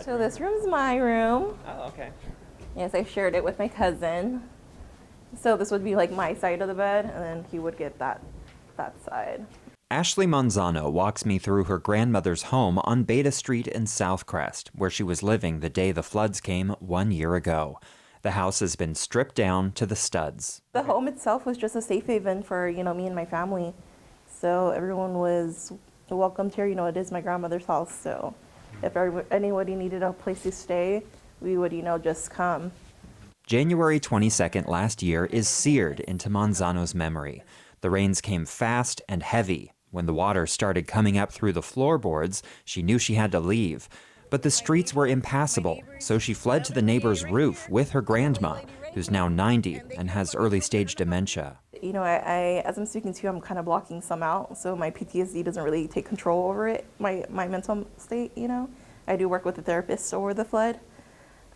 So this room's my room. Oh, okay. Yes, I shared it with my cousin. So this would be like my side of the bed, and then he would get that side. Ashley Manzano walks me through her grandmother's home on Beta Street in Southcrest, where she was living the day the floods came 1 year ago. The house has been stripped down to the studs. The home itself was just a safe haven for, me and my family. So everyone was welcomed here. It is my grandmother's house. So if anybody needed a place to stay, we would, just come. January 22nd last year is seared into Manzano's memory. The rains came fast and heavy. When the water started coming up through the floorboards, she knew she had to leave. But the streets were impassable, so she fled to the neighbor's roof with her grandma, who's now 90 and has early-stage dementia. As I'm speaking to you, I'm kind of blocking some out, so my PTSD doesn't really take control over it, my mental state, I do work with a therapist over the flood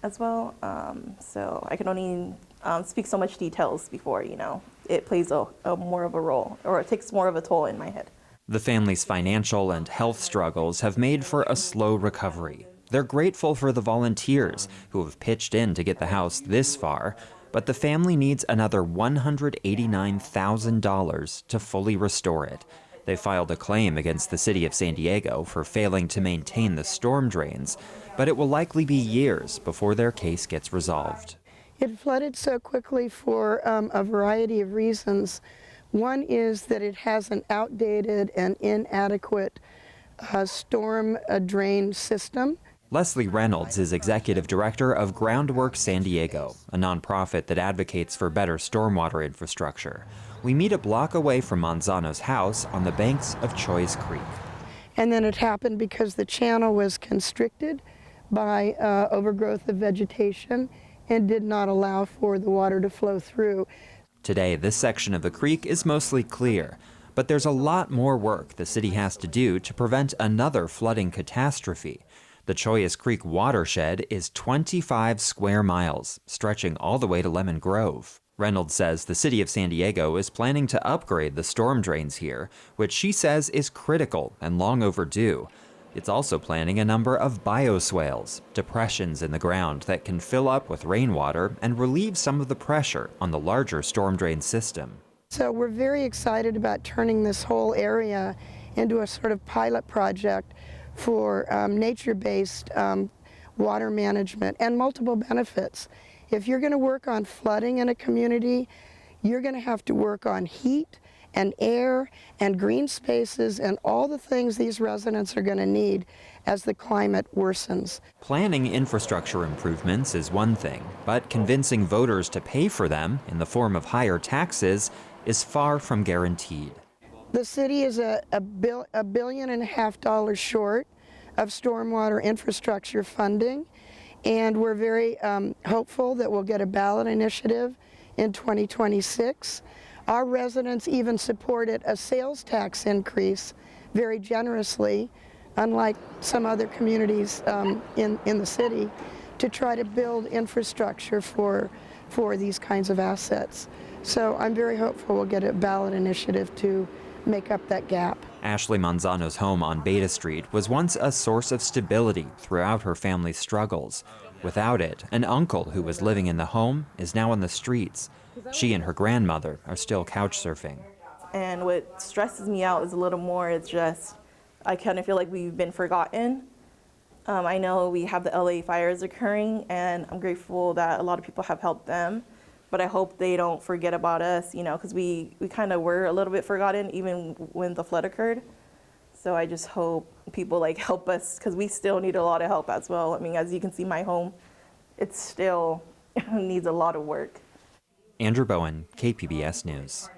as well, so I can only speak so much details before, it plays a more of a role, or it takes more of a toll in my head. The family's financial and health struggles have made for a slow recovery. They're grateful for the volunteers who have pitched in to get the house this far, but the family needs another $189,000 to fully restore it. They filed a claim against the city of San Diego for failing to maintain the storm drains, but it will likely be years before their case gets resolved. It flooded so quickly for a variety of reasons. One is that it has an outdated and inadequate storm drain system. Leslie Reynolds is executive director of Groundwork San Diego, a nonprofit that advocates for better stormwater infrastructure. We meet a block away from Manzano's house on the banks of Chollas Creek. And then it happened because the channel was constricted by overgrowth of vegetation and did not allow for the water to flow through. Today, this section of the creek is mostly clear, but there's a lot more work the city has to do to prevent another flooding catastrophe. The Chollas Creek watershed is 25 square miles, stretching all the way to Lemon Grove. Reynolds says the city of San Diego is planning to upgrade the storm drains here, which she says is critical and long overdue. It's also planning a number of bioswales, depressions in the ground that can fill up with rainwater and relieve some of the pressure on the larger storm drain system. So we're very excited about turning this whole area into a sort of pilot project for nature-based water management and multiple benefits. If you're going to work on flooding in a community, you're going to have to work on heat and air and green spaces and all the things these residents are going to need as the climate worsens. Planning infrastructure improvements is one thing, but convincing voters to pay for them in the form of higher taxes is far from guaranteed. The city is $1.5 billion short of stormwater infrastructure funding, and we're very hopeful that we'll get a ballot initiative in 2026. Our residents even supported a sales tax increase very generously, unlike some other communities in the city, to try to build infrastructure for these kinds of assets. So I'm very hopeful we'll get a ballot initiative to make up that gap. Ashley Manzano's home on Beta Street was once a source of stability throughout her family's struggles. Without it, an uncle who was living in the home is now on the streets. She and her grandmother are still couch surfing. And what stresses me out is a little more, it's just, I kind of feel like we've been forgotten. I know we have the LA fires occurring, and I'm grateful that a lot of people have helped them. But I hope they don't forget about us, because we kind of were a little bit forgotten even when the flood occurred. So I just hope people help us, because we still need a lot of help as well. I mean, as you can see, my home, it still needs a lot of work. Andrew Bowen, KPBS News.